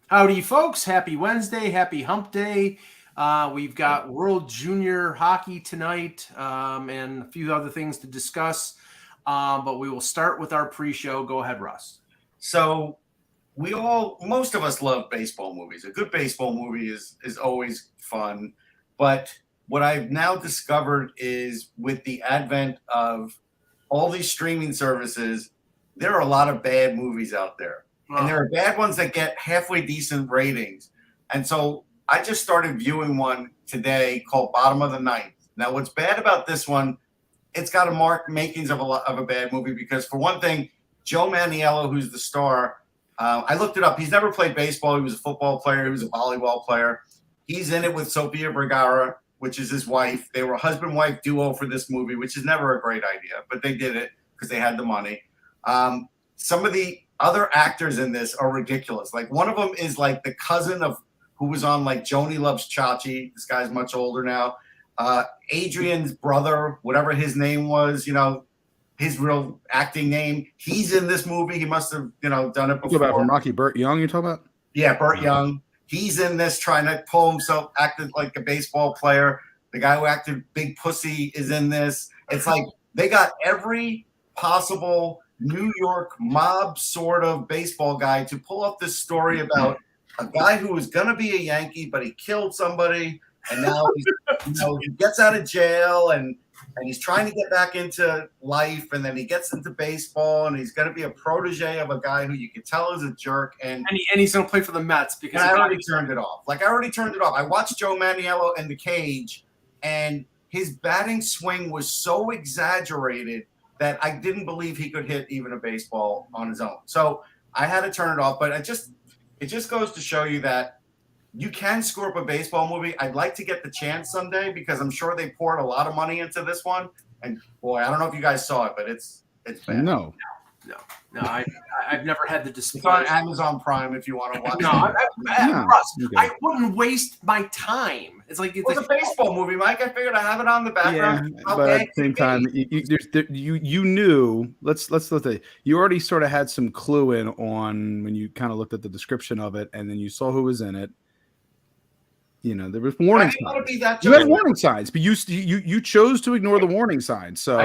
Howdy, folks. Happy Wednesday. Happy hump day. We've got World Junior Hockey tonight and a few other things to discuss. But we will start with our pre-show. Go ahead, Russ. So most of us love baseball movies. A good baseball movie is always fun. But what I've now discovered is with the advent of all these streaming services, there are a lot of bad movies out there. And there are bad ones that get halfway decent ratings. And so I just started viewing one today called Bottom of the Ninth. Now, what's bad about this one, it's got a makings of a bad movie because, for one thing, Joe Manganiello, who's the star, I looked it up. He's never played baseball. He was a football player. He was a volleyball player. He's in it with Sofia Vergara, which is his wife. They were a husband-wife duo for this movie, which is never a great idea, but they did it because they had the money. Some of the other actors in this are ridiculous. Like, one of them is like the cousin of who was on like Joni Loves Chachi. This guy's much older now. Adrian's brother, whatever his name was, his real acting name. He's in this movie. He must have, done it before. About from Rocky, Burt Young, you're talking about? Yeah, Burt Young. He's in this trying to pull himself, acted like a baseball player. The guy who acted Big Pussy is in this. It's like they got every possible New York mob sort of baseball guy to pull up this story about a guy who was going to be a Yankee, but he killed somebody. And now he gets out of jail and he's trying to get back into life. And then he gets into baseball and he's going to be a protege of a guy who you can tell is a jerk. And he's going to play for the Mets because I already turned it off. I watched Joe Manganiello in The Cage, and his batting swing was so exaggerated that I didn't believe he could hit even a baseball on his own. So I had to turn it off. But it just goes to show you that you can screw up a baseball movie. I'd like to get the chance someday because I'm sure they poured a lot of money into this one. And boy, I don't know if you guys saw it, but it's bad. No. I've never had the display. It's on Amazon Prime if you want to watch it. Russ, I wouldn't waste my time. It's like a baseball movie, Mike. I figured I have it on the background. Yeah, but at the same time, you knew. Let's say you already sort of had some clue in on when you kind of looked at the description of it, and then you saw who was in it. There was warning signs. You had warning signs, but you chose to ignore the warning signs. So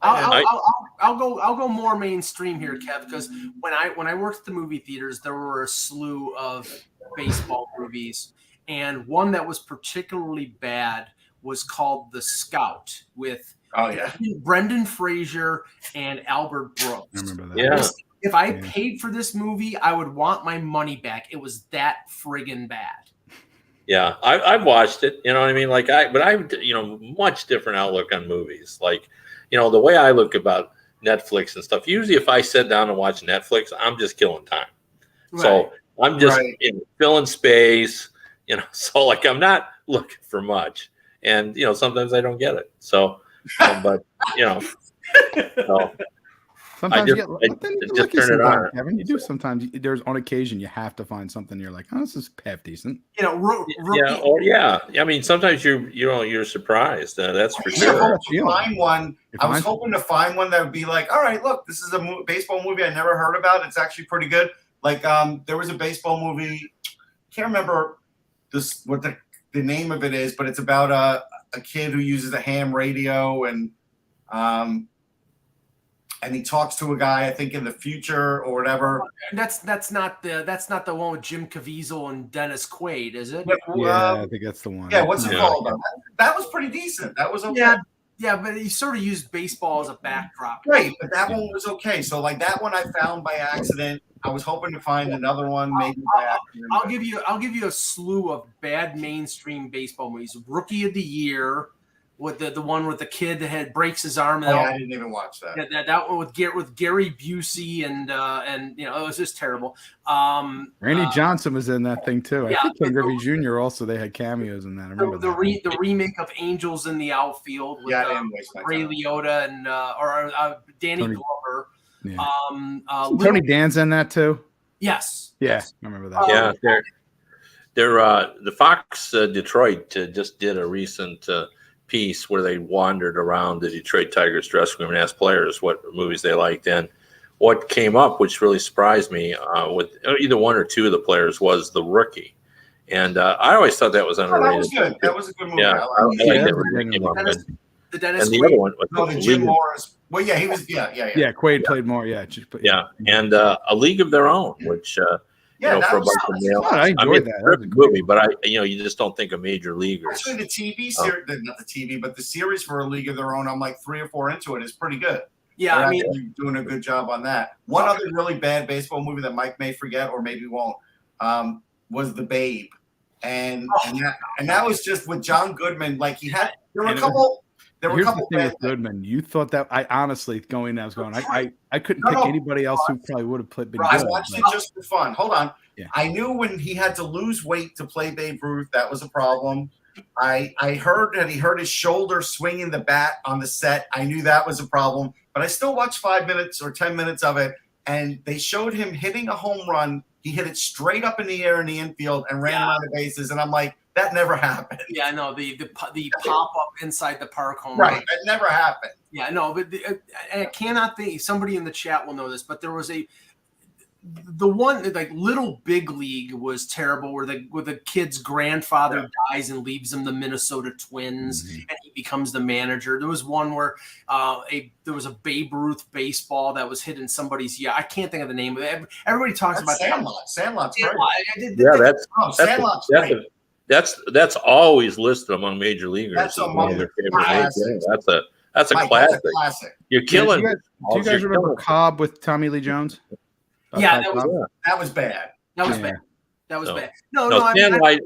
I'll go more mainstream here, Kev, because when I worked at the movie theaters, there were a slew of baseball movies, and one that was particularly bad was called The Scout with Brendan Fraser and Albert Brooks. I remember that. Yeah. If I paid for this movie, I would want my money back. It was that friggin' bad. Yeah, I've watched it. You know what I mean? But I much different outlook on movies. Like, the way I look about Netflix and stuff. Usually, if I sit down and watch Netflix, I'm just killing time. Right. So I'm just filling space. So like I'm not looking for much, and sometimes I don't get it. So, but so. Sometimes you just turn it on. Kevin, you do sometimes. There's on occasion you have to find something you're like, oh, this is half decent. I mean, sometimes you're surprised. That's for sure. I was hoping to find one that would be like, all right, look, this is a baseball movie I never heard about. It's actually pretty good. Like there was a baseball movie. Can't remember what the name of it is, but it's about a kid who uses a ham radio and he talks to a guy, I think, in the future or whatever. That's not the one with Jim Caviezel and Dennis Quaid, is it? Yeah, I think that's the one. Yeah, what's it called? That was pretty decent. That was okay. Yeah, but he sort of used baseball as a backdrop. Right, but that one was okay. So like that one I found by accident. I was hoping to find another one maybe by accident. I'll give you a slew of bad mainstream baseball movies. Rookie of the Year. With the one with the kid that breaks his arm. I didn't even watch that. That one with Gary Busey and it was just terrible. Randy Johnson was in that thing too. I think Ken Griffey Jr. also, they had cameos in that. I remember the remake of Angels in the Outfield with Ray Liotta and Danny Glover. Yeah. Tony Dan's in that too. Yes. Yeah, I remember that. They're the Fox Detroit just did a recent piece where they wandered around the Detroit Tigers dressing room and asked players what movies they liked. And what came up, which really surprised me, with either one or two of the players, was the rookie. And I always thought that was underrated. That was good. That was a good movie. Yeah, I like that movie. It came out good. The Dennis And the Quaid. other one was No, the Jim Morris. Well, yeah, he was. Yeah. Yeah, Quaid played more. Yeah, and A League of Their Own, which Yeah, for a that bunch was of male. I enjoyed that. That was a Terrific great movie, but you just don't think of major leaguers. Actually, the TV series, not the TV, but the series for A League of Their Own, I'm like 3 or 4 into it. Is pretty good. Yeah, They're I mean, actually doing a good job on that. One other really bad baseball movie that Mike may forget or maybe won't was The Babe, and that was just with John Goodman. Like there were a couple. Here's the thing with Goodman. You thought that I honestly I couldn't pick anybody else who probably would have been good. I watched it just for fun. Hold on. Yeah. I knew when he had to lose weight to play Babe Ruth, that was a problem. I heard that he hurt his shoulder swinging the bat on the set. I knew that was a problem, but I still watched 5 minutes or 10 minutes of it, and they showed him hitting a home run. He hit it straight up in the air in the infield and ran around the bases, and I'm like, that never happened. Yeah, no, the pop up inside the park home Right, run. that never happened. Yeah, no, but I cannot think. Somebody in the chat will know this, but there was the one like Little Big League was terrible, where the kid's grandfather dies and leaves him the Minnesota Twins, and he becomes the manager. There was one where there was a Babe Ruth baseball that was hit in somebody's. I can't think of the name of it. Everybody talks about Sandlot. Sandlot's great. Sandlot's great. That's always listed among major leaguers. That's among their favorite classics. That's a Mike, classic. that's a classic. You're killing. Do you guys remember Cobb with Tommy Lee Jones? Yeah, that was bad. That was bad. That was bad. No,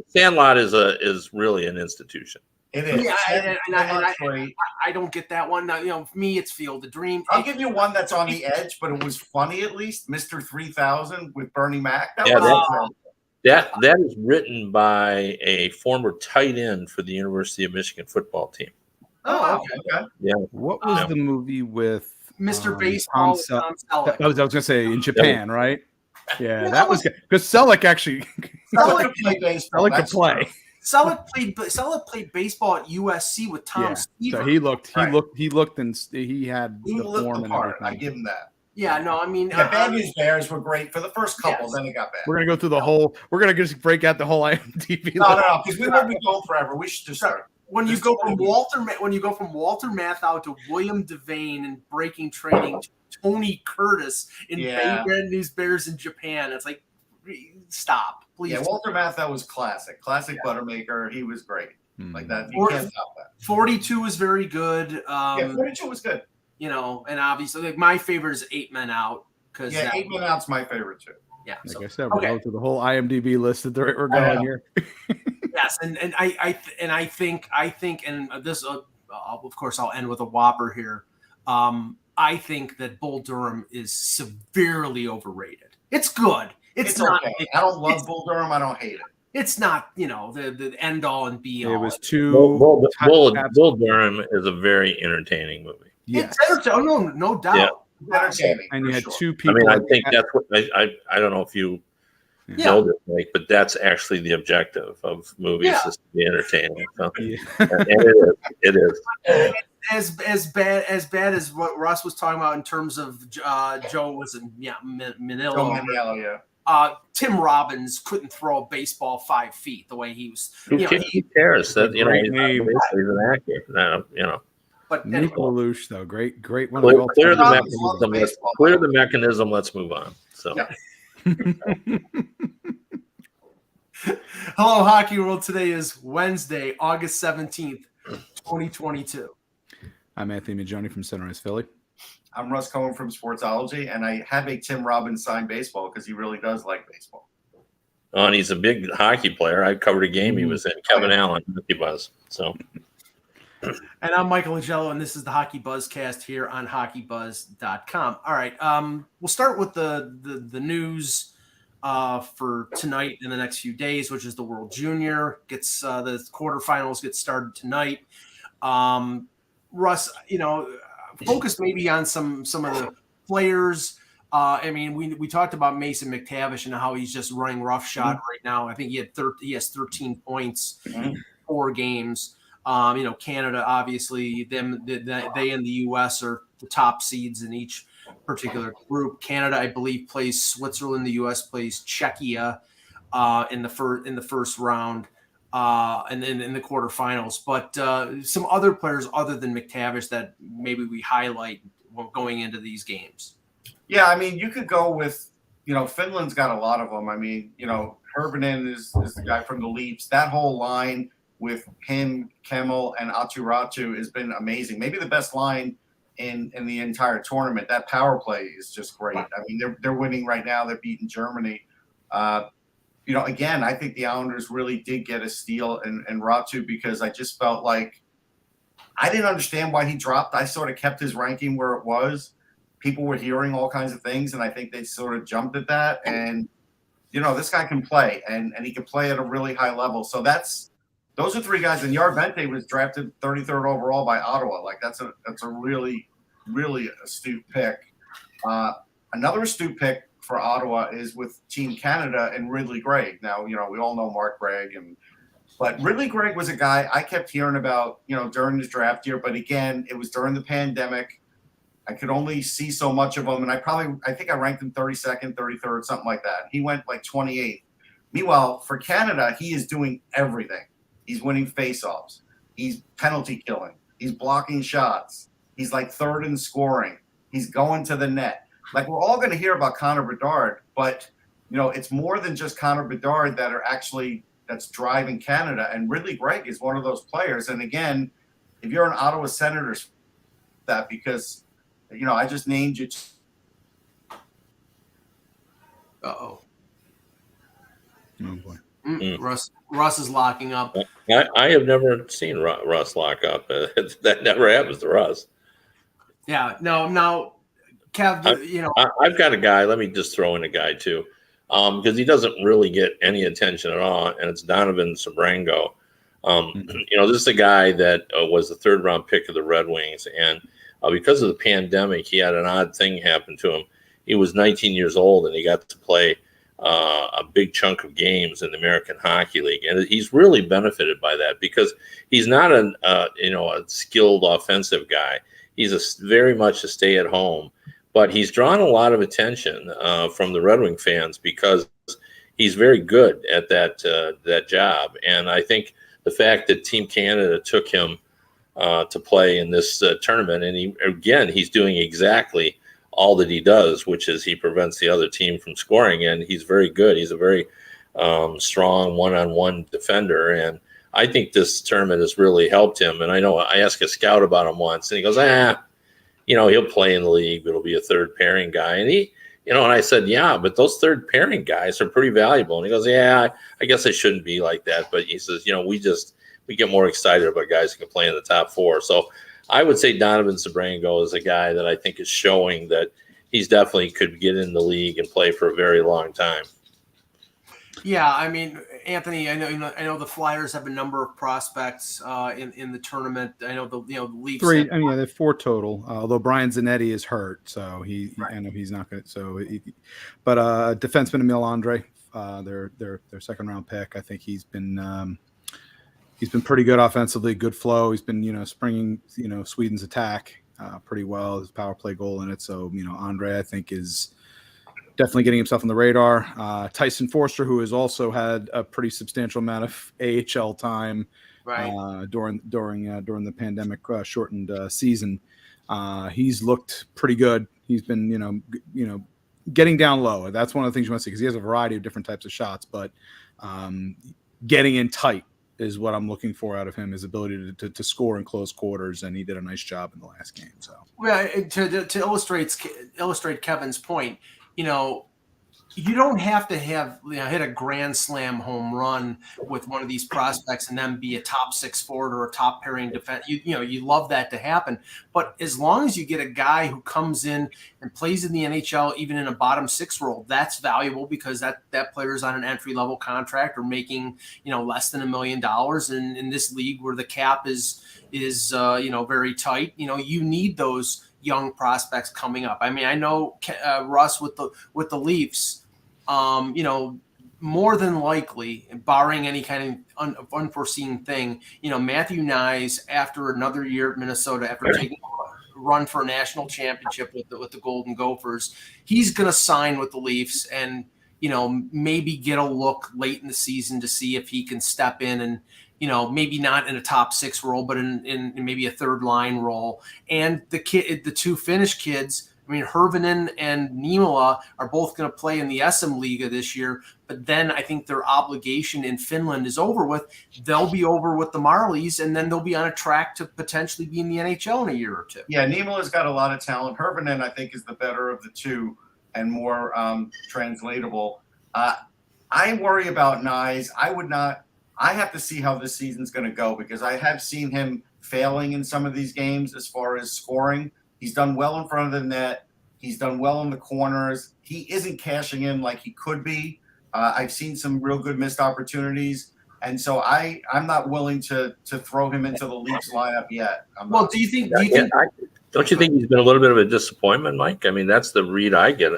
Sandlot is really an institution. It is. Yeah, I don't get that one. Now, for me, it's Field of Dreams. I'll give you one that's on the edge, but it was funny at least. Mr. 3000 with Bernie Mac. That is written by a former tight end for the University of Michigan football team. Oh, okay. Yeah. What was the movie with Mr. Baseball? Tom Selleck. I was going to say in Japan, right? Yeah, that was good because Selleck actually Selleck played baseball. Selleck could play. Selleck played baseball at USC with Tom Seaver. So he looked, and he had the form and everything. I give him that. Yeah, no, I mean, Bad News Bears were great for the first couple, then it got bad. We're gonna go through the whole. We're gonna just break out the whole IMDb. No, because we won't be going forever. We should just start. When you go from Walter Matthau to William Devane in Breaking Training to Tony Curtis in Bad News Bears in Japan, it's like, stop, please. Yeah, Walter Matthau was classic Buttermaker. He was great. Like that, you can't stop that. 42 was very good. 42 was good. And obviously, my favorite is 8 Men Out. 8 Men Out's my favorite too. Yeah, like I said, we're going through the whole IMDb list that we're going here. Yes, and I think, and this, of course, I'll end with a whopper here. I think that Bull Durham is severely overrated. It's good. It's not. Okay. I don't love Bull Durham. I don't hate it. It's not, the end all and be all. It was too. Bull Durham is a very entertaining movie. Yes. It's entertaining. No doubt. Yeah. Entertaining. And you had two people. I think that's what I don't know if you know this, Mike, but that's actually the objective of movies is to be entertaining. So. And it is. As bad as what Russ was talking about in terms of Joe was in Manila. Joe Manganiello, yeah. Tim Robbins couldn't throw a baseball 5 feet the way he was. Who cares? That he's an actor. But Nico Lelouch, though, great one. Clear the mechanism. Let's move on. So. Hello, Hockey World. Today is Wednesday, August 17th, 2022. I'm Anthony Majoni from Sunrise, Philly. I'm Russ Cohen from Sportsology, and I have a Tim Robbins signed baseball because he really does like baseball. Oh, and he's a big hockey player. I covered a game he was in. Kevin Allen, HockeyBuzz. So. And I'm Michael Angello, and this is the Hockey Buzzcast here on HockeyBuzz.com. All right, we'll start with the news for tonight and the next few days, which is the World Junior gets the quarterfinals get started tonight. Russ, focus maybe on some of the players. I mean, we talked about Mason McTavish and how he's just running roughshod right now. I think he has 13 points, 4 games. Canada, obviously, they and the U.S. are the top seeds in each particular group. Canada, I believe, plays Switzerland. The U.S. plays Czechia in the first round, and then in the quarterfinals. But some other players other than McTavish that maybe we highlight going into these games. Yeah, I mean, you could go with, Finland's got a lot of them. I mean, Herbanen is the guy from the Leafs. That whole line with him, Kemmel, and Aturatu has been amazing. Maybe the best line in the entire tournament. That power play is just great. I mean, they're winning right now. They're beating Germany. Again, I think the Islanders really did get a steal in Ratu, because I just felt like I didn't understand why he dropped. I sort of kept his ranking where it was. People were hearing all kinds of things, and I think they sort of jumped at that. And, this guy can play, and he can play at a really high level. So those are three guys. And Yarvente was drafted 33rd overall by Ottawa. Like, that's a really, really astute pick. Another astute pick for Ottawa is with Team Canada and Ridley Gregg. Now, we all know Mark Gregg, but Ridley Gregg was a guy I kept hearing about, during his draft year. But again, it was during the pandemic. I could only see so much of him, and I think I ranked him 32nd, 33rd, something like that. He went like 28th. Meanwhile, for Canada, he is doing everything. He's winning faceoffs. He's penalty killing. He's blocking shots. He's like third in scoring. He's going to the net. Like, we're all going to hear about Connor Bedard, but it's more than just Connor Bedard that's driving Canada. And Ridley Gregg is one of those players. And again, if you're an Ottawa Senators, that because I just named you. Uh-oh. Oh boy. Russ is locking up. I have never seen Russ lock up. That never happens to Russ. Yeah. No. Now, Kev, I've got a guy. Let me just throw in a guy too, because he doesn't really get any attention at all, and it's Donovan Sabrango. This is a guy that was the third round pick of the Red Wings, and because of the pandemic, he had an odd thing happen to him. He was 19 years old, and he got to play a big chunk of games in the American Hockey League, and he's really benefited by that because he's not a skilled offensive guy. He's very much a stay-at-home, but he's drawn a lot of attention from the Red Wing fans because he's very good at that job. And I think the fact that Team Canada took him to play in this tournament, and he's doing exactly all that he does, which is he prevents the other team from scoring, and he's very good. He's a very strong one-on-one defender, and I think this tournament has really helped him. And I know I asked a scout about him once, and he goes, he'll play in the league. It'll be a third pairing guy. And and I said, yeah, but those third pairing guys are pretty valuable. And he goes, yeah, I guess I shouldn't be like that. But he says, we get more excited about guys who can play in the top four. So I would say Donovan Sabrango is a guy that I think is showing that he's definitely could get in the league and play for a very long time. Yeah, I mean, Anthony, I know the Flyers have a number of prospects in the tournament. I know the Leafs. Three. I mean, yeah, they have four total. Although Brian Zanetti is hurt, so I know he's not good. But defenseman Emil Andre, their second round pick. I think he's been pretty good offensively, good flow. He's been springing Sweden's attack pretty well. His power play goal in it. So Andre, I think, is definitely getting himself on the radar. Tyson Forster, who has also had a pretty substantial amount of AHL time during the pandemic shortened season. He's looked pretty good. He's been getting down low. That's one of the things you want to see because he has a variety of different types of shots, but getting in tight is what I'm looking for out of him, his ability to score in close quarters, and he did a nice job in the last game. So, well, to illustrate Kevin's point, you don't have to have hit a grand slam home run with one of these prospects and then be a top six forward or a top pairing defense. You love that to happen, but as long as you get a guy who comes in and plays in the NHL, even in a bottom six role, that's valuable because that player is on an entry level contract or making less than $1 million. And in this league where the cap is very tight, you need those young prospects coming up. I mean, I know Russ with the Leafs. More than likely, barring any kind of unforeseen thing, Matthew Nyes, after another year at Minnesota, after taking run for a national championship with the Golden Gophers. He's going to sign with the Leafs and, maybe get a look late in the season to see if he can step in and, maybe not in a top 6 role, but in maybe a third line role. And the two Finnish kids, Hervinen and Niemela are both going to play in the SM Liga this year, but then I think their obligation in Finland is over with. They'll be over with the Marlies, and then they'll be on a track to potentially be in the NHL in a year or two. Yeah, Niemela's got a lot of talent. Hervinen, I think, is the better of the two and more translatable. I worry about Nyes. I have to see how this season's going to go because I have seen him failing in some of these games as far as scoring. He's done well in front of the net. He's done well in the corners. He isn't cashing in like he could be. I've seen some real good missed opportunities. And so I'm not willing to throw him into the Leafs lineup yet. Don't you think he's been a little bit of a disappointment, Mike? I mean, that's the read I get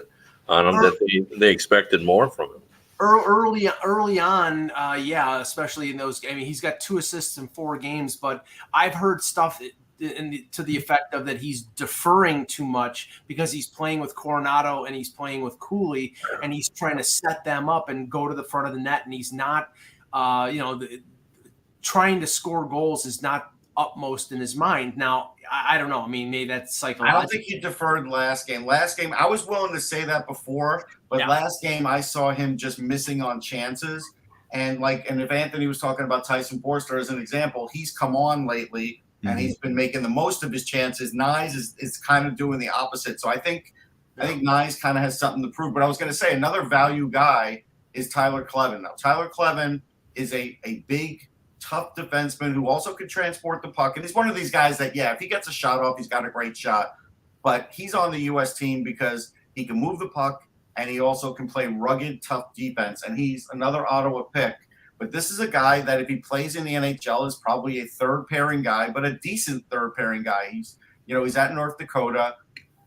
on him, that they expected more from him. Early on, especially in those. He's got 2 assists in 4 games, but I've heard stuff to the effect of that he's deferring too much because he's playing with Coronado and he's playing with Cooley, and he's trying to set them up and go to the front of the net, and he's not, trying to score goals is not upmost in his mind. Now, I don't know. Maybe that's psychological. I don't think he deferred last game. Last game, I was willing to say that before, but last game I saw him just missing on chances. And if Anthony was talking about Tyson Forster as an example, he's come on lately and he's been making the most of his chances. Nyes is kind of doing the opposite. So I think Nyes kind of has something to prove. But I was going to say another value guy is Tyler Kleven. Now, Tyler Kleven is a big, tough defenseman who also could transport the puck. And he's one of these guys that, if he gets a shot off, he's got a great shot. But he's on the U.S. team because he can move the puck and he also can play rugged, tough defense. And he's another Ottawa pick. But this is a guy that if he plays in the NHL is probably a third pairing guy, but a decent third pairing guy. He's at North Dakota.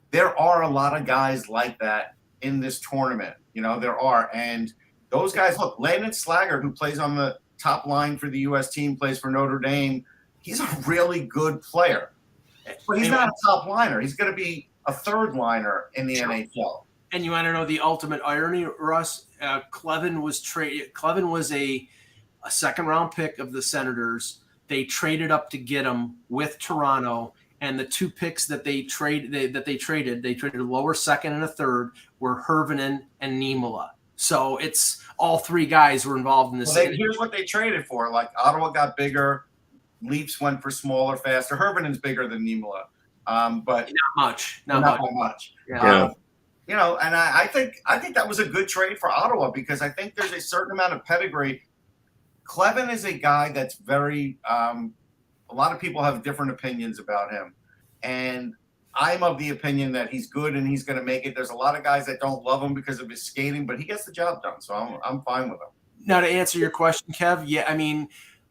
There are a lot of guys like that in this tournament. There are. And those guys, look, Landon Slaggert, who plays on the top line for the U.S. team, plays for Notre Dame. He's a really good player. But he's not a top liner. He's going to be a third liner in the NHL. And you want to know the ultimate irony, Russ? Kleven was traded. Kleven was a second-round pick of the Senators. They traded up to get him with Toronto, and the 2 picks that they traded a lower second and a third, were Hervinen and Niemela. So it's all 3 guys were involved in this. Here's what they traded for. Ottawa got bigger, Leafs went for smaller, faster. Hervinen's bigger than Niemela, but not much. Yeah. And I think that was a good trade for Ottawa because I think there's a certain amount of pedigree. Kleven is a guy that's very a lot of people have different opinions about him. And I'm of the opinion that he's good and he's going to make it. There's a lot of guys that don't love him because of his skating, but he gets the job done. So I'm fine with him. Now, to answer your question, Kev,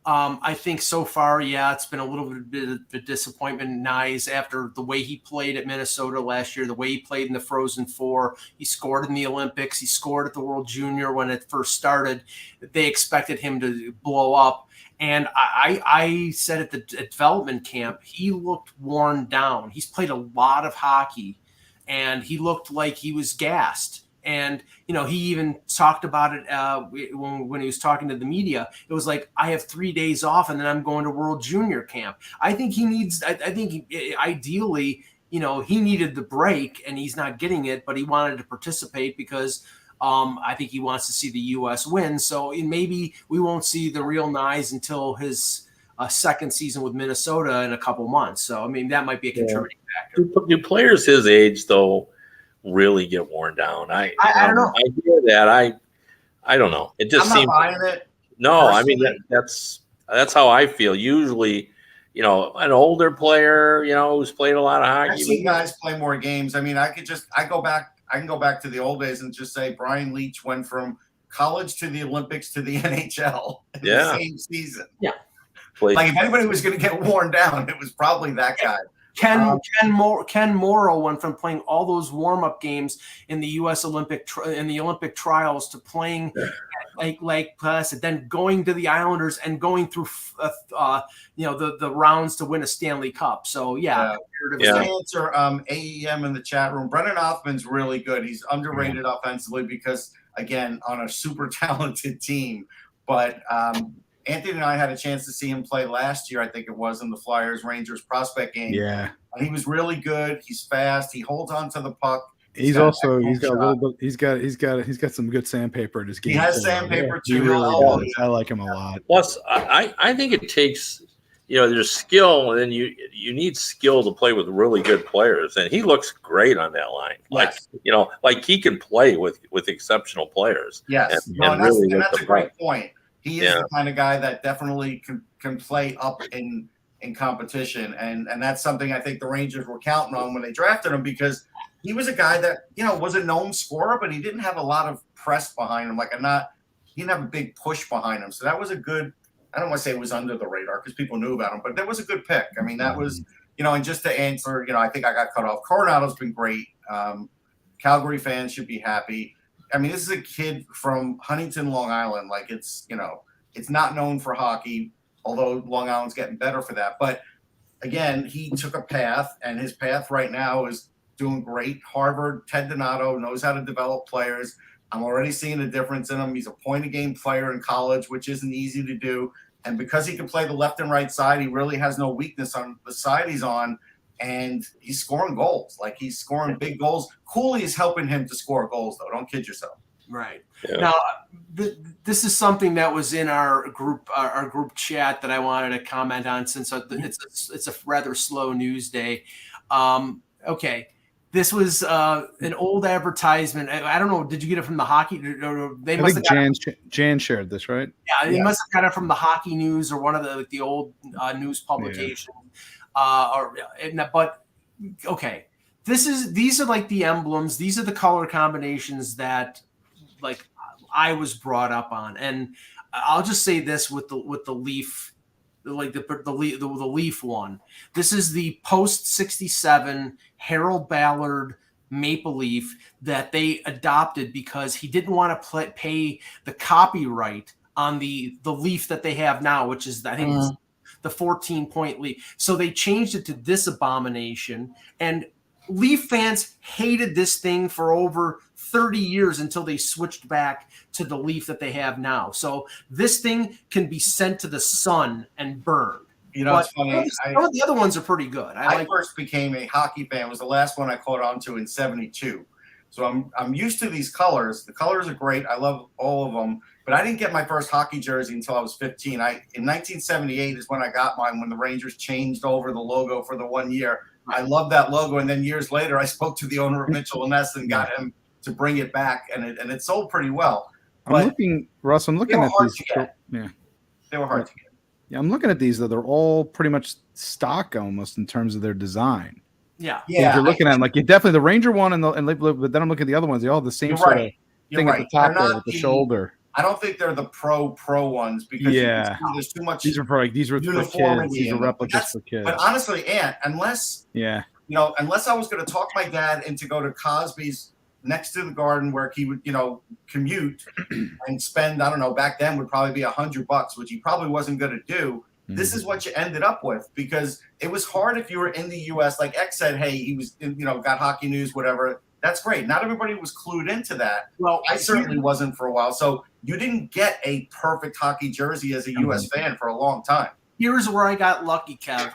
I think so far, it's been a little bit of a disappointment. Nyes, after the way he played at Minnesota last year, the way he played in the Frozen Four, he scored in the Olympics, he scored at the World Junior when it first started. They expected him to blow up. And I said at the development camp, he looked worn down. He's played a lot of hockey, and he looked like he was gassed. And, he even talked about it when he was talking to the media. It was like, I have 3 days off and then I'm going to World Junior camp. I think ideally, he needed the break and he's not getting it, but he wanted to participate because I think he wants to see the U.S. win. So maybe we won't see the real Nyes until his second season with Minnesota in a couple months. So, that might be a contributing factor. Do players his age, though, really get worn down? I don't know. I hear that. I don't know. It just seems. I'm not buying it. No, that's how I feel. Usually, an older player, who's played a lot of hockey. I've seen guys play more games. I can go back to the old days and just say Brian Leach went from college to the Olympics to the NHL in the same season. Yeah. If anybody was going to get worn down, it was probably that guy. Ken Morrow went from playing all those warm-up games in the U.S. Olympic trials to playing like Placid, then going to the Islanders and going through the rounds to win a Stanley Cup. So Answer AEM in the chat room. Brennan Hoffman's really good. He's underrated offensively because, again, on a super talented team. But Anthony and I had a chance to see him play last year. I think it was in the Flyers Rangers prospect game. Yeah, and he was really good. He's fast. He holds on to the puck. He's got some good sandpaper in his game. He has sandpaper too. Really I like him a lot. Plus, I think it takes there's skill, and then you need skill to play with really good players, and he looks great on that line. Yes. Like he can play with exceptional players. Yes, and that's a great point. He is the kind of guy that definitely can play up in competition, and that's something I think the Rangers were counting on when they drafted him, because he was a guy that was a known scorer, but he didn't have a lot of press behind him. He didn't have a big push behind him. So that was a good. I don't want to say it was under the radar because people knew about him, but that was a good pick. I mean, that was and just to answer, I think I got cut off. Coronado's been great. Calgary fans should be happy. I mean, this is a kid from Huntington, Long Island. Like it's not known for hockey, although Long Island's getting better for that. But again, he took a path, and his path right now is doing great. Harvard, Ted Donato knows how to develop players. I'm already seeing a difference in him. He's a point-a-game player in college, which isn't easy to do. And because he can play the left and right side, he really has no weakness on the side he's on. And he's scoring goals. Like, he's scoring big goals. Cooley is helping him to score goals, though. Don't kid yourself. Right. Yeah. Now, this is something that was in our group chat that I wanted to comment on, since it's a rather slow news day. Okay. This was an old advertisement. I don't know. Did you get it from the hockey? They must have Jan shared this, right? Yeah, they must have got it from the Hockey News or one of the old news publications. But okay, these are like the emblems. These are the color combinations that like I was brought up on, and I'll just say this with the Leaf. Like the Leaf one. This is the post 67 Harold Ballard Maple Leaf that they adopted because he didn't want to pay the copyright on the Leaf that they have now, which is, I think, it's the 14-point Leaf. So they changed it to this abomination, and Leaf fans hated this thing for over 30 years until they switched back to the Leaf that they have now. So this thing can be sent to the sun and burned. It's funny. Some of the other ones are pretty good. I first became a hockey fan. It was the last one I caught on to in 72. So I'm used to these colors. The colors are great. I love all of them. But I didn't get my first hockey jersey until I was 15. In 1978 is when I got mine, when the Rangers changed over the logo for the 1 year. I love that logo, and then years later, I spoke to the owner of Mitchell & Ness and got him to bring it back, and it sold pretty well. I'm looking at these. Yeah, they were hard to get. Yeah, I'm looking at these though. They're all pretty much stock almost in terms of their design. Yeah. If you're looking at them, like you definitely the Ranger one but then I'm looking at the other ones. They all have the same sort of thing at the top there with the shoulder. I don't think they're the pro ones because there's too much. These are for kids. These are replicas for kids. But honestly, unless I was going to talk my dad into go to Cosby's next to the Garden where he would commute and spend, I don't know, back then would probably be $100, which he probably wasn't going to do. This is what you ended up with, because it was hard if you were in the U.S. Like X said, hey, he was got Hockey News, whatever. That's great. Not everybody was clued into that. Well, I certainly wasn't for a while. So you didn't get a perfect hockey jersey as a U.S. fan for a long time. Here's where I got lucky, Kev.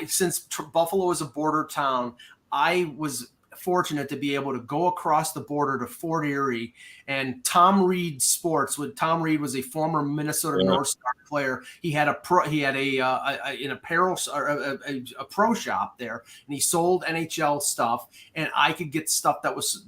Since Buffalo is a border town, I was fortunate to be able to go across the border to Fort Erie, and Tom Reed Sports. Tom Reed was a former Minnesota North Star player. He had an apparel or a pro shop there, and he sold NHL stuff, and I could get stuff that was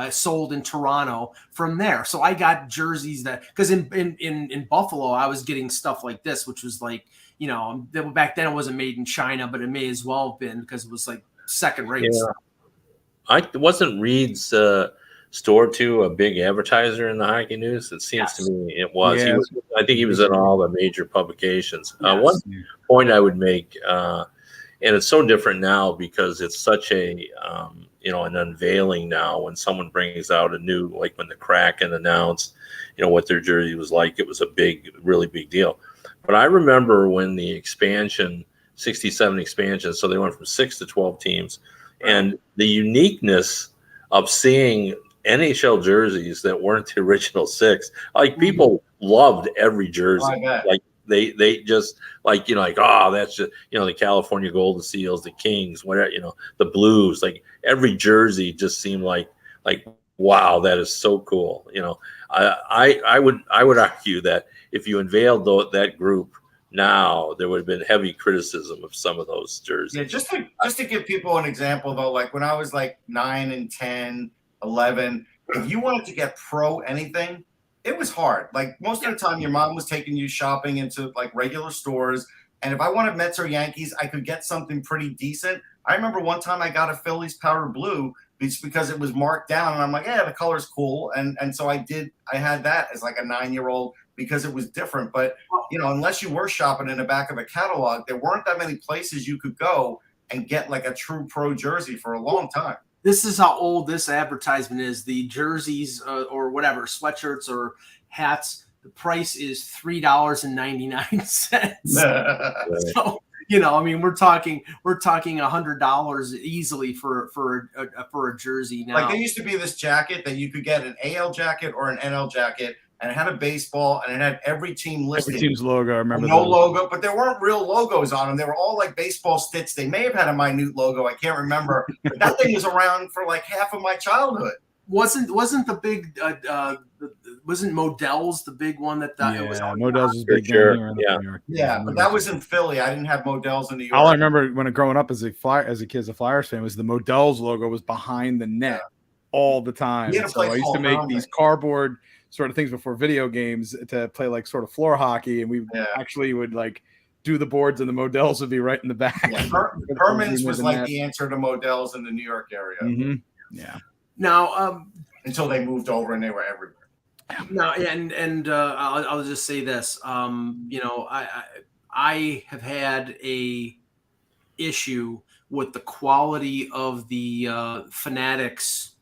sold in Toronto from there. So I got jerseys because in Buffalo I was getting stuff like this, which was like, back then it wasn't made in China, but it may as well have been because it was like second rate stuff. Wasn't Reed's store too a big advertiser in the Hockey News? It seems to me it was. Yeah. I think he was in all the major publications. One point I would make And it's so different now because it's such a, an unveiling now when someone brings out a new, like when the Kraken announced, what their jersey was like. It was a really big deal. But I remember when the expansion, 67 expansion, so they went from 6 to 12 teams, and the uniqueness of seeing NHL jerseys that weren't the original 6. Like people loved every jersey. Like they just that's just, the California Golden Seals, the Kings, whatever, the Blues, like every jersey just seemed like wow, that is so cool. I would argue that if you unveiled that group now, there would have been heavy criticism of some of those jerseys. Yeah, just to give people an example though, like when I was like 9 and 10, 11, if you wanted to get pro anything, it was hard. Like most of the time your mom was taking you shopping into like regular stores. And if I wanted Mets or Yankees, I could get something pretty decent. I remember one time I got a Phillies powder blue because it was marked down. And I'm like, yeah, the color's cool. And so I had that as like a 9-year-old because it was different. But, unless you were shopping in the back of a catalog, there weren't that many places you could go and get like a true pro jersey for a long time. This is how old this advertisement is. The jerseys or whatever, sweatshirts or hats, the price is $3.99. So, we're talking $100 easily for a jersey now. Like there used to be this jacket that you could get an AL jacket or an NL jacket, and it had a baseball, and it had every team listed. Every team's logo, I remember. No logo, but there weren't real logos on them. They were all like baseball stitched. They may have had a minute logo. I can't remember. But that thing was around for like half of my childhood. Wasn't the big wasn't Modell's the big one that it was Modell's was big sure. Here in Yeah. New York. Yeah, but that was in Philly. I didn't have Modell's in New York. All I remember when growing up as a kid, as a Flyers fan, was the Modell's logo was behind the net all the time. So I used to make these cardboard sort of things before video games to play like sort of floor hockey, and we actually would like do the boards, and the Modell's would be right in the back. Yeah, Herman's was like the answer to Modell's in the New York area. Mm-hmm. Yeah. Now, until they moved over and they were everywhere. No, and I'll just say this. I have had a issue with the quality of the Fanatics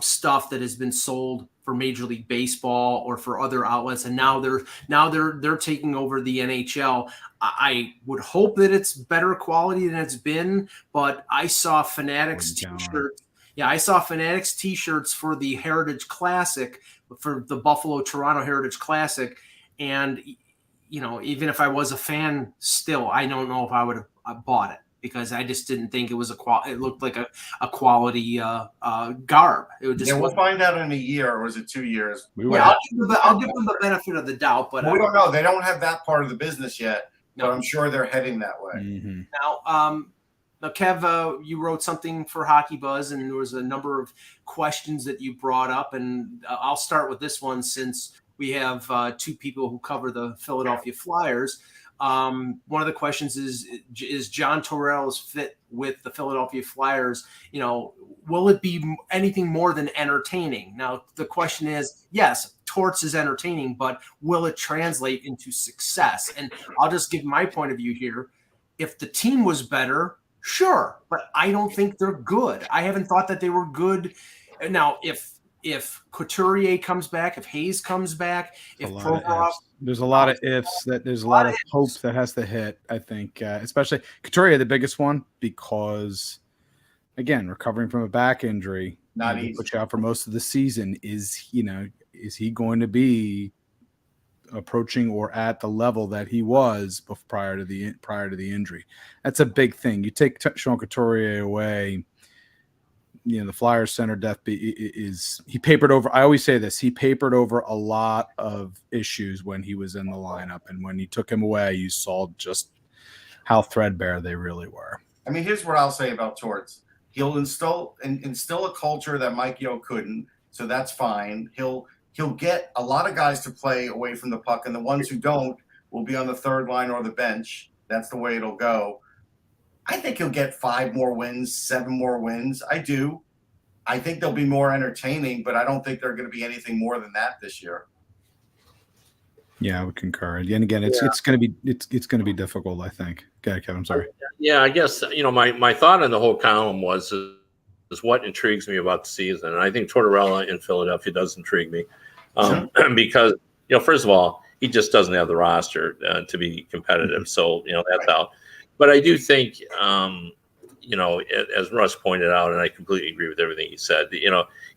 stuff that has been sold for Major League Baseball or for other outlets, and now they're taking over the NHL. I would hope that it's better quality than it's been, but I saw Fanatics t-shirts. Yeah, I saw Fanatics t-shirts for the Heritage Classic, for the Buffalo-Toronto Heritage Classic, and even if I was a fan, still I don't know if I would have bought it because I just didn't think it was it looked like a quality garb. It would just. Yeah, we'll find out in a year, or was it 2 years? I'll give them the benefit of the doubt, but we don't know. They don't have that part of the business yet, but I'm sure they're heading that way. Mm-hmm. Now, Kev, you wrote something for Hockey Buzz, and there was a number of questions that you brought up, and I'll start with this one since we have two people who cover the Philadelphia Flyers. One of the questions is John Tortorella's fit with the Philadelphia Flyers? Will it be anything more than entertaining? Now, the question is, yes, Torts is entertaining, but will it translate into success? And I'll just give my point of view here. If the team was better, sure, but I don't think they're good. I haven't thought that they were good. Now, if Couturier comes back, if Hayes comes back, if Provorov, there's a lot of ifs. There's a lot of hope that has to hit. I think, especially Couturier, the biggest one, because again, recovering from a back injury, not easy. Put you out for most of the season. Is he going to be approaching or at the level that he was prior to the injury? That's a big thing. You take Sean Couturier away, the Flyers center depth he papered over. I always say this: he papered over a lot of issues when he was in the lineup, and when you took him away, you saw just how threadbare they really were. I mean, here's what I'll say about Torts: he'll instill a culture that Mike Yeo couldn't, so that's fine. He'll get a lot of guys to play away from the puck, and the ones who don't will be on the third line or the bench. That's the way it'll go. I think he'll get 5 more wins, 7 more wins. I do. I think they'll be more entertaining, but I don't think they're going to be anything more than that this year. Yeah, I would concur. And again, it's going to be difficult, I think. Okay, Kevin, I'm sorry. Yeah, I guess my thought on the whole column is what intrigues me about the season, and I think Tortorella in Philadelphia does intrigue me because first of all, he just doesn't have the roster to be competitive, so that's out. But I do think as Russ pointed out, and I completely agree with everything he said,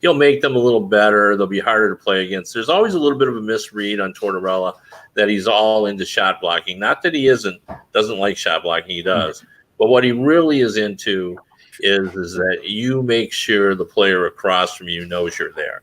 he'll make them a little better. They'll be harder to play against. There's always a little bit of a misread on Tortorella that he's all into shot blocking. Not that he doesn't like shot blocking, he does. But what he really is into is that you make sure the player across from you knows you're there.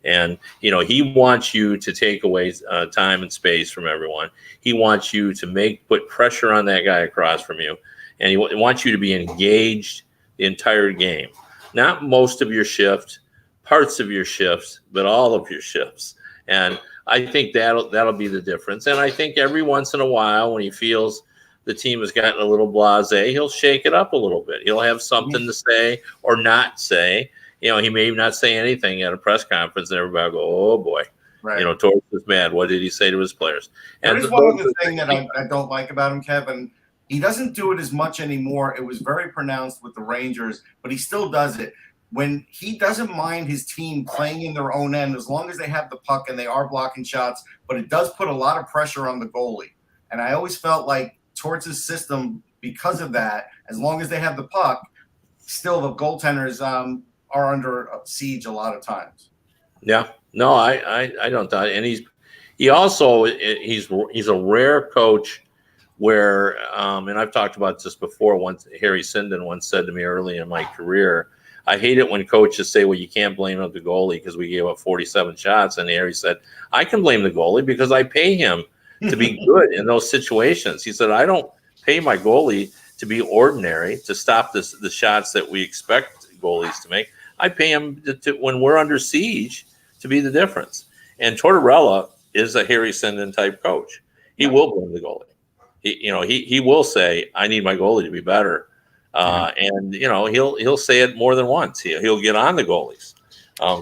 And, he wants you to take away time and space from everyone. He wants you to put pressure on that guy across from you. And he wants you to be engaged the entire game. Not most of your shift, parts of your shifts, but all of your shifts. And I think that'll be the difference. And I think every once in a while when he feels the team has gotten a little blasé, he'll shake it up a little bit. He'll have something to say or not say. He may not say anything at a press conference and everybody will go, oh boy. Right. Torres is mad. What did he say to his players? And there's one other thing that I don't like about him, Kevin. He doesn't do it as much anymore. It was very pronounced with the Rangers, but he still does it. When he doesn't mind his team playing in their own end, as long as they have the puck and they are blocking shots, but it does put a lot of pressure on the goalie. And I always felt like towards his system, because of that, as long as they have the puck, still the goaltenders are under siege a lot of times. Yeah, no, I don't doubt it. And he's a rare coach where, and I've talked about this before. Once Harry Sinden once said to me early in my career, I hate it when coaches say, well, you can't blame the goalie because we gave up 47 shots. And Harry said, I can blame the goalie because I pay him to be good in those situations. He said, I don't pay my goalie to be ordinary, to stop the shots that we expect goalies to make. I pay him to when we're under siege to be the difference. And Tortorella is a Harry Sinden type coach. He will blame the goalie. He will say, I need my goalie to be better. And he'll say it more than once. He'll get on the goalies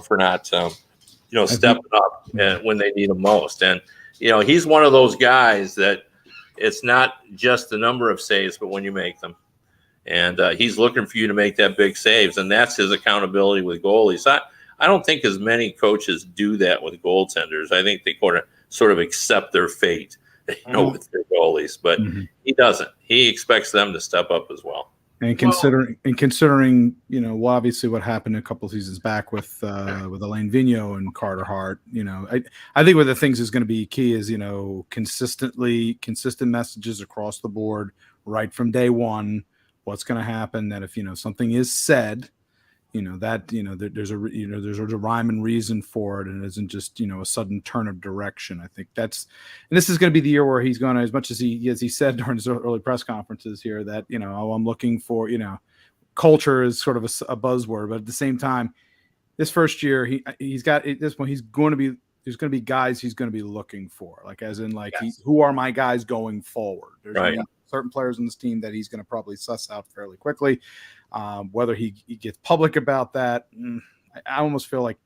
for not stepping up when they need him most. And he's one of those guys that it's not just the number of saves, but when you make them. And he's looking for you to make that big saves, and that's his accountability with goalies. I don't think as many coaches do that with goaltenders. I think they sort of accept their fate, with their goalies, but he doesn't. He expects them to step up as well. And considering, obviously what happened a couple of seasons back with Alain Vigneault and Carter Hart, I think one of the things is going to be key is, consistent messages across the board right from day one. What's going to happen that if, something is said, there's a rhyme and reason for it. And it isn't just, a sudden turn of direction. I think and this is going to be the year where he's going to, as much as he said during his early press conferences here that, I'm looking for, culture is sort of a buzzword, but at the same time, this first year, he's got at this point, there's going to be guys he's going to be looking for, like, as in who are my guys going forward? There's right. Certain players in this team that he's going to probably suss out fairly quickly. Whether he gets public about that, I almost feel like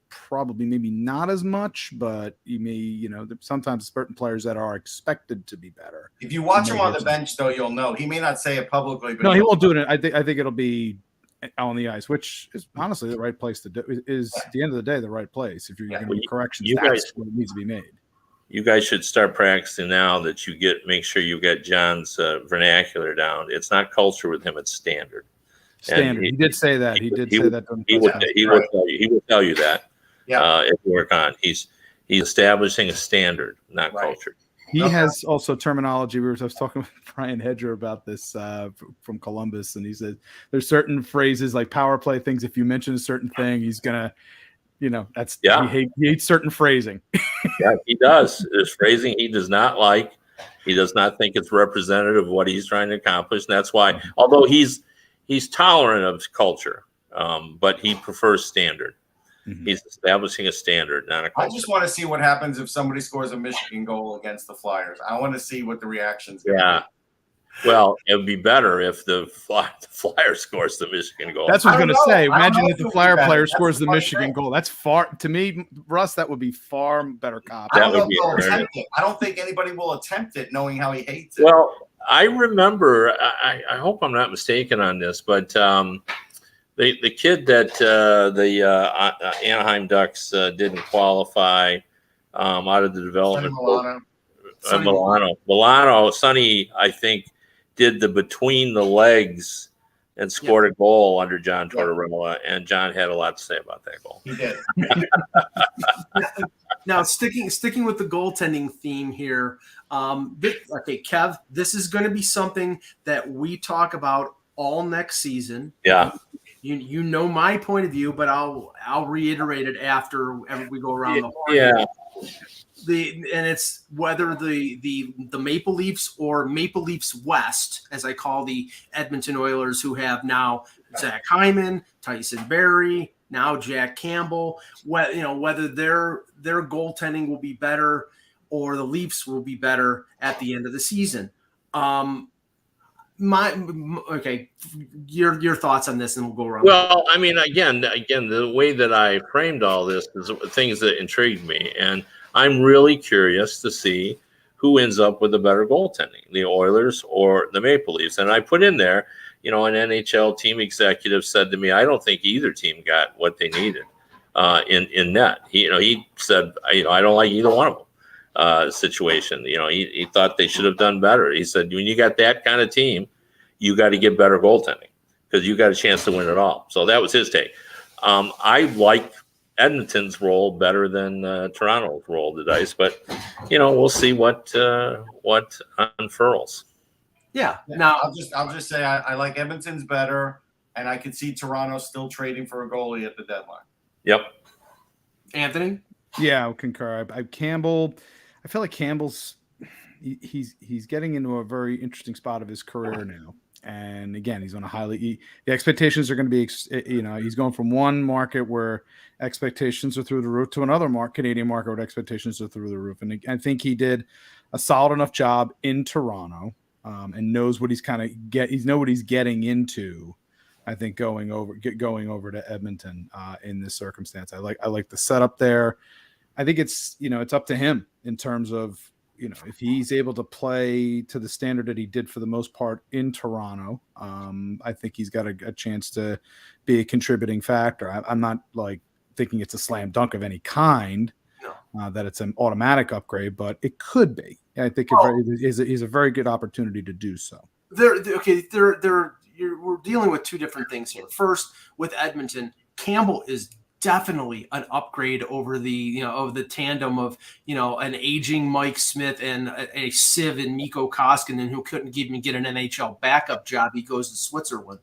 probably maybe not as much, but he may, sometimes certain players that are expected to be better. If you watch him on the bench, though, you'll know. He may not say it publicly, but no, he won't do it. I think it'll be on the ice, which is honestly the right place to do. Is at the end of the day the right place if you're going to make corrections. That's what needs to be made. You guys should start practicing now that make sure you get John's vernacular down. It's not culture with him; it's standard. Standard. He did say that. He will tell you that. Yeah. If you work on, he's establishing a standard, not culture. He has also terminology. I was talking with Brian Hedger about this from Columbus, and he said there's certain phrases like power play things. If you mention a certain thing, he's gonna. He hates certain phrasing. Yeah, he does. There's phrasing he does not like. He does not think it's representative of what he's trying to accomplish. And that's why, although he's tolerant of culture, but he prefers standard. Mm-hmm. He's establishing a standard, not a culture. I just want to see what happens if somebody scores a Michigan goal against the Flyers. I want to see what the reactions are. Yeah. Well, it would be better if the Flyer scores the Michigan goal. That's what I was going to say. I don't Imagine know if the if Flyer it would be player better. scores That's the the funny Michigan thing. goal. That's far, to me, Russ, that would be far better copy. I don't That know would be if they'll hilarious. attempt it. I don't think anybody will attempt it knowing how he hates it. Well, I remember, I hope I'm not mistaken on this, but the kid that the Anaheim Ducks didn't qualify out of the development. Sonny Milano. Milano, Sonny, I think, did the between the legs and scored a goal under John Tortorella, and John had a lot to say about that goal. He did. Now, sticking with the goaltending theme here, okay, Kev, this is going to be something that we talk about all next season. Yeah. You know my point of view, but I'll reiterate it after we go around the horn. Yeah. And it's whether the Maple Leafs or Maple Leafs West, as I call the Edmonton Oilers, who have now Zach Hyman, Tyson Barrie, now Jack Campbell, whether their goaltending will be better or the Leafs will be better at the end of the season. Your thoughts on this, and we'll go around. Well, I mean, again, the way that I framed all this is things that intrigued me, and I'm really curious to see who ends up with a better goaltending, the Oilers or the Maple Leafs. And I put in there, an NHL team executive said to me, I don't think either team got what they needed in net. He said, I don't like either one of them situation. He thought they should have done better. He said, when you got that kind of team, you got to get better goaltending because you got a chance to win it all. So that was his take. I like Edmonton's role better than Toronto's roll the dice, but we'll see what unfurls. Yeah. Now I'll just say I like Edmonton's better, and I can see Toronto still trading for a goalie at the deadline. Yep. Anthony. Yeah, I concur. Campbell. I feel like Campbell's he's getting into a very interesting spot of his career now. And again, he's on a the expectations are going to be, he's going from one market where expectations are through the roof to another Canadian market where expectations are through the roof. And I think he did a solid enough job in Toronto and knows what he's what he's getting into. I think going over to Edmonton in this circumstance. I like the setup there. I think it's up to him in terms of, if he's able to play to the standard that he did for the most part in Toronto, I think he's got a chance to be a contributing factor. I'm not thinking it's a slam dunk of any kind, that it's an automatic upgrade, but it could be. I think is a very good opportunity to do so. We're dealing with two different things here. First, with Edmonton, Campbell is definitely an upgrade over the tandem of an aging Mike Smith and a Siv and Mikko Koskinen, who couldn't even get an NHL backup job. He goes to Switzerland.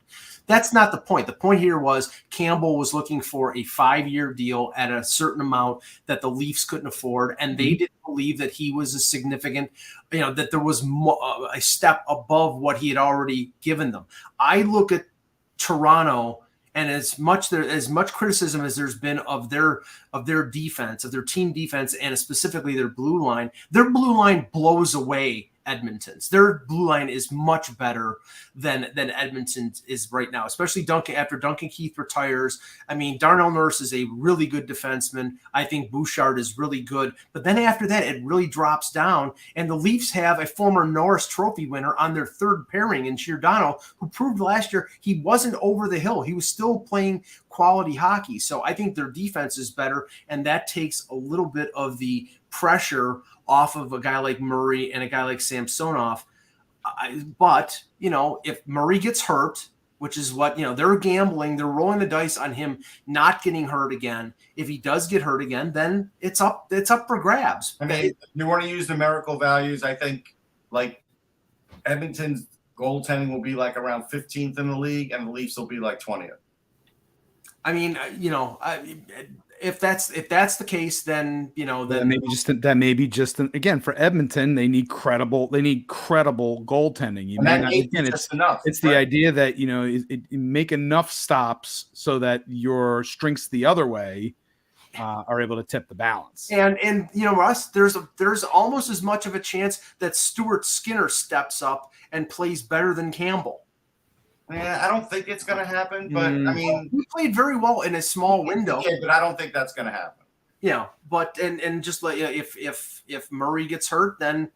That's not the point. The point here was Campbell was looking for a 5-year deal at a certain amount that the Leafs couldn't afford, and they didn't believe that he was a significant, that there was a step above what he had already given them. I look at Toronto. And as much criticism as there's been of their defense, of their team defense, and specifically their blue line blows away Edmonton's. Their blue line is much better than Edmonton's is right now, especially after Duncan Keith retires. I mean, Darnell Nurse is a really good defenseman. I think Bouchard is really good. But then after that, it really drops down. And the Leafs have a former Norris Trophy winner on their third pairing in Giordano, who proved last year he wasn't over the hill. He was still playing quality hockey. So I think their defense is better, and that takes a little bit of the pressure off of a guy like Murray and a guy like Samsonov. But, if Murray gets hurt, which is what, they're gambling, they're rolling the dice on him not getting hurt again. If he does get hurt again, then it's up for grabs. I mean, if you want to use numerical values, I think Edmonton's goaltending will be around 15th in the league, and the Leafs will be 20th. I mean, if that's the case, then then maybe just again for Edmonton, they need credible goaltending. It's the idea that you make enough stops so that your strength's the other way, are able to tip the balance. And Russ, there's almost as much of a chance that Stuart Skinner steps up and plays better than Campbell. Yeah, I don't think it's going to happen, but I mean, he played very well in a small window. Yeah, but I don't think that's going to happen. Yeah, but and just like if Murray gets hurt, then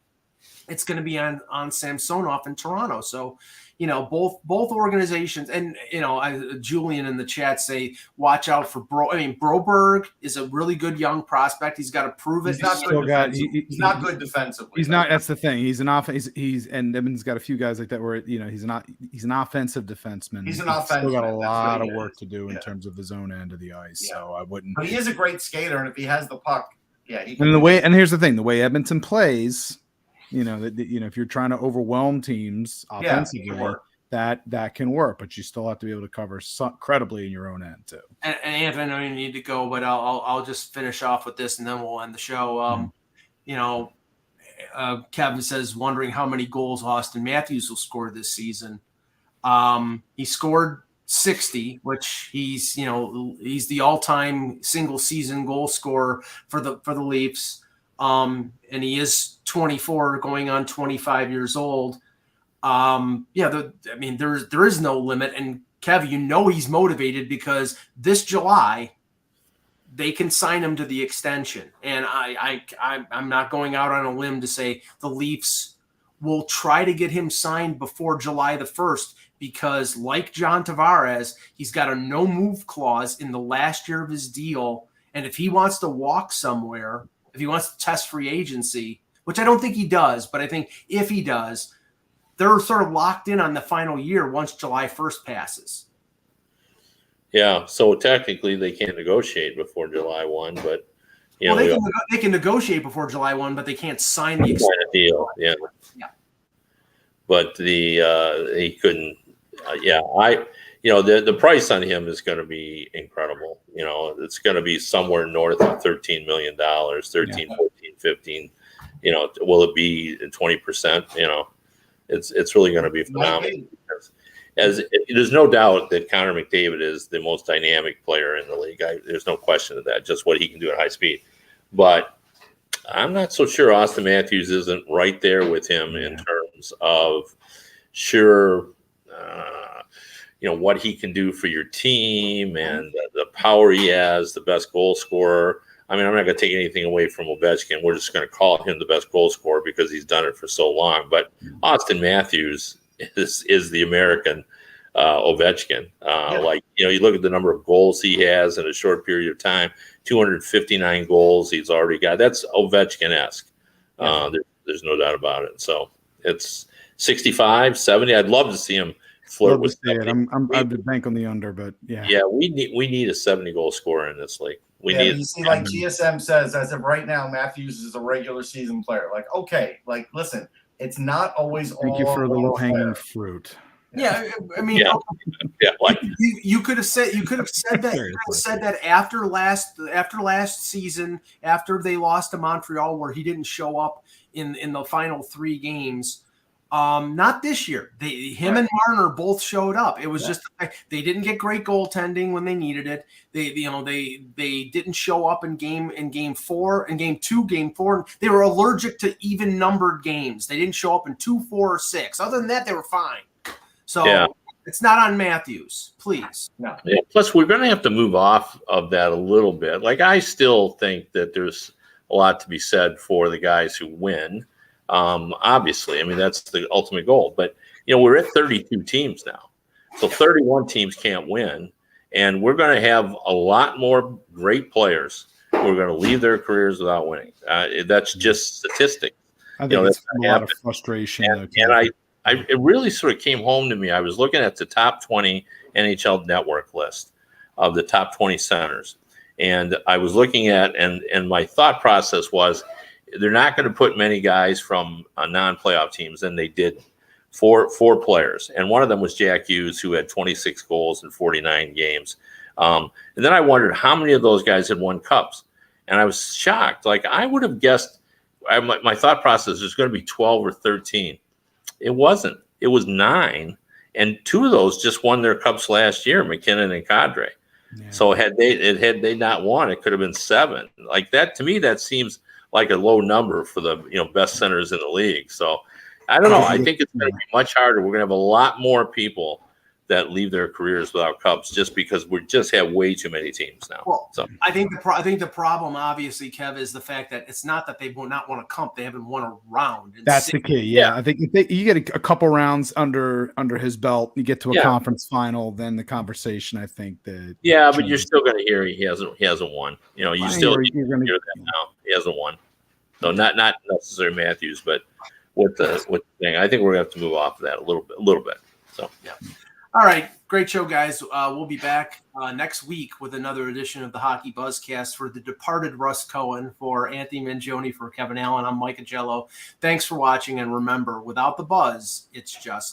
it's going to be on Samsonov in Toronto. So, both organizations, and Julian in the chat say watch out for Broberg is a really good young prospect. He's got to prove it. He's not good defensively. He's not. That's the thing. He's an offense. And Edmonton's got a few guys like that where he's an offensive defenseman. He's an offenseman. Still got a lot of work to do in terms of his own end of the ice. Yeah. So I wouldn't. But he is a great skater, and if he has the puck, he can. And here's the thing: the way Edmonton plays. If you're trying to overwhelm teams offensively, that can work, but you still have to be able to cover credibly in your own end too. And Anthony, I know you need to go, but I'll just finish off with this, and then we'll end the show. Kevin says, wondering how many goals Austin Matthews will score this season. He scored 60, which he's the all-time single season goal scorer for the Leafs. And he is 24 going on 25 years old. There is no limit. And Kev, he's motivated because this July they can sign him to the extension. And I'm not going out on a limb to say the Leafs will try to get him signed before July the 1st, because like John Tavares, he's got a no move clause in the last year of his deal. And if he wants to walk somewhere, if he wants to test free agency, which I don't think he does, but I think if he does, they're sort of locked in on the final year once July 1st passes. Yeah, so technically they can't negotiate before July 1, but they can negotiate before July 1, but they can't sign the deal. Yeah. But he couldn't. The price on him is going to be incredible. It's going to be somewhere north of $13 million, 13, 14, 15. Will it be 20%? It's really going to be phenomenal. There's no doubt that Connor McDavid is the most dynamic player in the league. There's no question of that, just what he can do at high speed. But I'm not so sure Austin Matthews isn't right there with him in terms of what he can do for your team and the power he has, the best goal scorer. I mean, I'm not going to take anything away from Ovechkin. We're just going to call him the best goal scorer because he's done it for so long. But Austin Matthews is the American Ovechkin. You look at the number of goals he has in a short period of time, 259 goals he's already got. That's Ovechkin-esque. There's no doubt about it. So it's 65, 70. I'd love to see him flirt with 70. I'd bank on the under, but yeah. Yeah, we need a 70-goal scorer in this league. You see, like GSM says, as of right now, Matthews is a regular season player. Listen, it's not always all. Thank you for the low-hanging fruit. Yeah, I mean, you could have said that after last season, after they lost to Montreal, where he didn't show up in the final 3 games. Not this year. Him and Marner both showed up. It was just they didn't get great goaltending when they needed it. They didn't show up in game 4, in game 2, game 4. They were allergic to even numbered games. They didn't show up in 2, 4, or 6. Other than that, they were fine. So it's not on Matthews, please. No. Yeah, plus, we're going to have to move off of that a little bit. Like, I still think that there's a lot to be said for the guys who win. Obviously, I mean, that's the ultimate goal. But, we're at 32 teams now. So 31 teams can't win. And we're going to have a lot more great players who are going to leave their careers without winning. That's just statistics. I think that's a lot of frustration. And it really sort of came home to me. I was looking at the top 20 NHL network list of the top 20 centers. And I was looking at, and my thought process was, they're not going to put many guys from non-playoff teams, and they did. Four players, and one of them was Jack Hughes, who had 26 goals in 49 games. And then I wondered how many of those guys had won cups, and I was shocked. Like, I would have guessed, my thought process was going to be 12 or 13. It wasn't. It was 9, and 2 of those just won their cups last year, McKinnon and Kadri. Yeah. So had they not won, it could have been 7. Like that, to me, that seems like a low number for the best centers in the league. So I don't know. I think it's going to be much harder. We're going to have a lot more people that leave their careers without cups just because we just have way too many teams now. Well, so I think the problem, obviously, Kev, is the fact that it's not that they will not want a cup; they haven't won a round. That's the key. Yeah, I think if you get a couple rounds under his belt, you get to a conference final, then the conversation. I think that. Yeah, but you're still going to hear he hasn't won. You you're going to hear that now. He hasn't won. So not necessarily Matthews, but with the thing, I think we're going to have to move off of that a little bit. So yeah. All right, great show, guys. We'll be back next week with another edition of the Hockey Buzzcast. For the departed Russ Cohen, for Anthony Mangione, for Kevin Allen, I'm Mike Agello. Thanks for watching, and remember, without the buzz, it's just